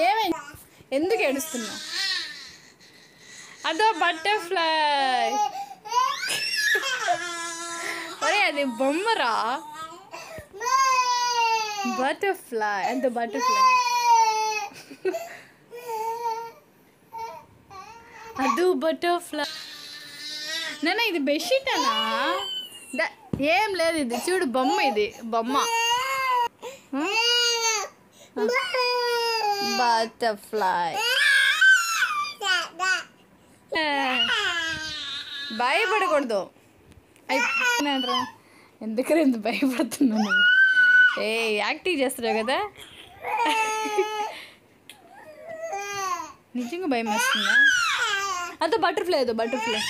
ఏమైంది ఎందుకు ఏడుస్తున్నావు? అదో బటర్ఫ్లై. ఒరే అది బొమ్మరా. బటర్ఫ్లై అంత బటర్ఫ్లై. ಅದು బటర్ఫ్లై. నాన్న ఇది బెడ్షీట్ అనా? ఏం లేదు, ఇది చూడు బొమ్మ, ఇది బొమ్మ బటర్ఫ్లై. భయపడకూడదు. అయిపోయినాడ్రా. ఎందుకని ఎంత భయపడుతున్నాను? యాక్టింగ్ చేస్తున్నావు కదా. నిజంగా భయం వేస్తుందా? అదో బటర్ఫ్లై, అదో బటర్ఫ్లై.